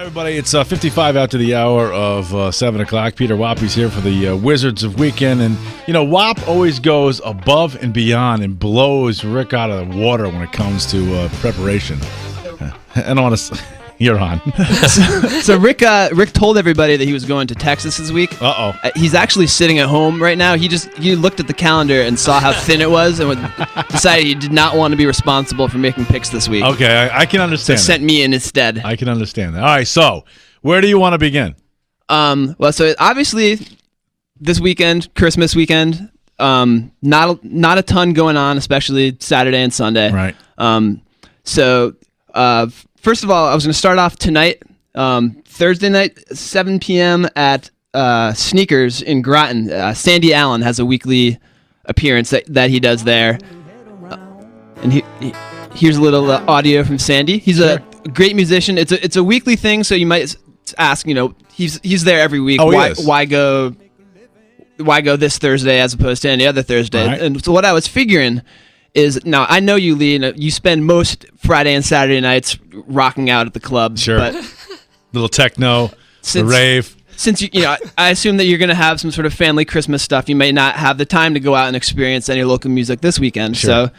Everybody, it's 55 after the hour of 7 o'clock. Peter Wappy's here for the Wizards of Weekend. And, you know, Wap always goes above and beyond and blows Rick out of the water when it comes to preparation. And honestly, you're on. So Rick told everybody that he was going to Texas this week. Uh-oh. He's actually sitting at home right now. He looked at the calendar and saw how thin it was and decided he did not want to be responsible for making picks this week. Okay, I can understand So sent me in instead. I can understand that. All right, so where do you want to begin? Well, so obviously this weekend, Christmas weekend, not a ton going on, especially Saturday and Sunday. Right. First of all, I was going to start off tonight, Thursday night, 7 p.m. at Sneakers in Groton. Sandy Allen has a weekly appearance that he does there. And here's a little audio from Sandy. He's a great musician. It's a weekly thing, so you might ask, you know, he's there every week. Oh, why go this Thursday as opposed to any other Thursday? Right. And so what I was figuring is, now I know you, Lee, you spend most Friday and Saturday nights rocking out at the club. Sure. But Little techno, the rave. Since you know, I assume that you're going to have some sort of family Christmas stuff. You may not have the time to go out and experience any local music this weekend. Sure. So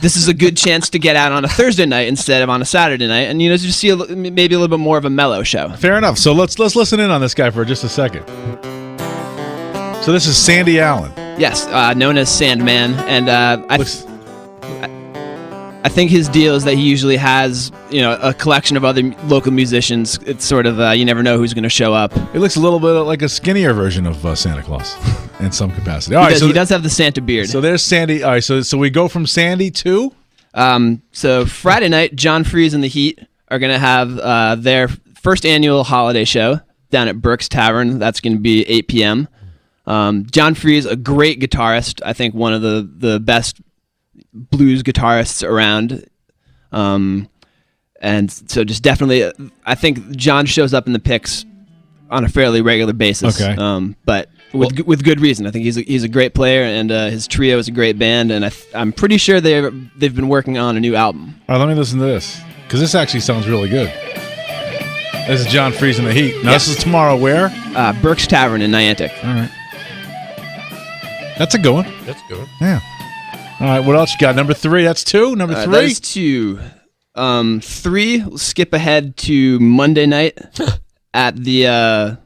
this is a good chance to get out on a Thursday night instead of on a Saturday night, and just see maybe a little bit more of a mellow show. Fair enough. So let's listen in on this guy for just a second. So this is Sandy Allen. Yes, known as Sandman, and I think his deal is that he usually has, a collection of other local musicians. It's sort of you never know who's going to show up. It looks a little bit like a skinnier version of Santa Claus in some capacity. He does have the Santa beard. So there's Sandy. All right, so we go from Sandy to? So Friday night, John Freeze and the Heat are going to have their first annual holiday show down at Burke's Tavern. That's going to be 8 p.m. John Freeze, a great guitarist. I think one of the best blues guitarists around. And so just definitely, I think John shows up in the picks on a fairly regular basis. Okay. But with good reason. I think he's a great player, and his trio is a great band, and I'm pretty sure they've been working on a new album. All right, let me listen to this, because this actually sounds really good. This is John Freeze and the Heat. Now, This is tomorrow where? Burke's Tavern in Niantic. All right. That's a good one. That's good. Yeah. All right, what else you got? Number 3, that's 2? Number 3? That is 2. 3, we'll skip ahead to Monday night at the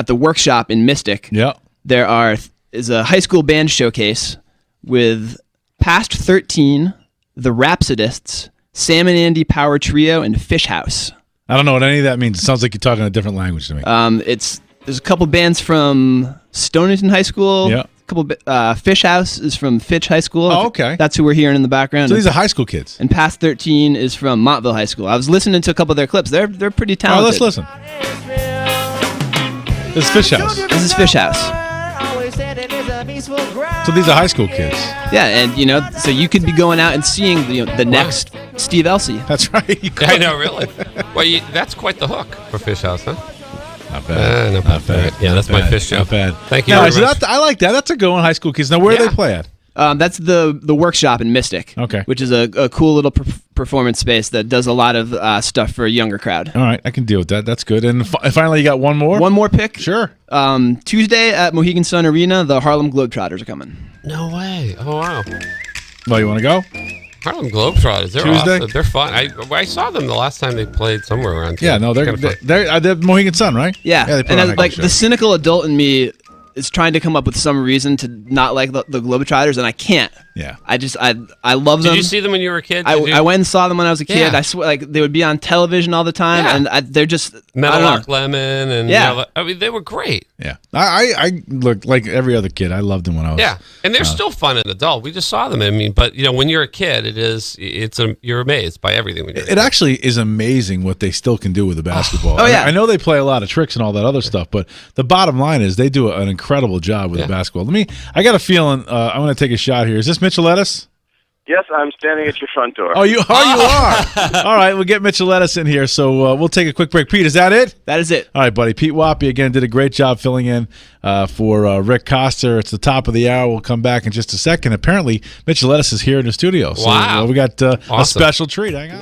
workshop in Mystic. Yeah. There is a high school band showcase with Past 13, the Rhapsodists, Sam and Andy Power Trio, and Fish House. I don't know what any of that means. It sounds like you're talking a different language to me. There's a couple bands from Stonington High School. Yeah. Fish House is from Fitch High School. Oh, okay. That's who we're hearing in the background. So these are high school kids. And Past 13 is from Montville High School. I was listening to a couple of their clips. They're pretty All right, talented. let's listen. This is Fish House. This is Fish House. So these are high school kids. Yeah, and so you could be going out and seeing the next Steve Elsey. That's right. You could. I know, really. Well, that's quite the hook for Fish House, huh? Not bad. Not bad. Yeah, that's my fish show. Not bad. Thank you No, very so much. I like that. That's a good one, high school kids. Now, where do they play at? That's the workshop in Mystic. Okay. Which is a cool little performance space that does a lot of stuff for a younger crowd. All right, I can deal with that. That's good. And finally, you got one more? One more pick. Sure. Tuesday at Mohegan Sun Arena, the Harlem Globetrotters are coming. No way. Oh, wow. Well, you want to go? Harlem Globetrotters. They're Tuesday? awesome. They're fun. I saw them the last time they played somewhere around here. Yeah, no, they're Mohegan Sun, right? Yeah, they put and on a like show. the cynical adult in me is trying to come up with some reason to not like the Globetrotters, and I can't. Yeah. I love them. Did you see them when you were a kid? I went and saw them when I was a kid. Yeah. I swear, like they would be on television all the time, and they're just Meadowlark Lemon, and Yeah. I mean they were great. Yeah. I look like every other kid. I loved them when I was. Yeah, and they're still fun as an adult. We just saw them. I mean, but when you're a kid, you're amazed by everything. When you're a It kid. actually is amazing what they still can do with the basketball. Oh, yeah. I know they play a lot of tricks and all that other stuff, but the bottom line is they do an incredible job with the basketball. I got a feeling I'm going to take a shot here. Is this Michelettis? Yes, I'm standing at your front door. Oh, you are. All right, we'll get Michelettis in here, so we'll take a quick break. Pete, is that it? That is it. All right, buddy. Pete Wappy, again, did a great job filling in for Rick Coster. It's the top of the hour. We'll come back in just a second. Apparently, Michelettis is here in the studio. So Wow. we got a Awesome. special treat. Hang on.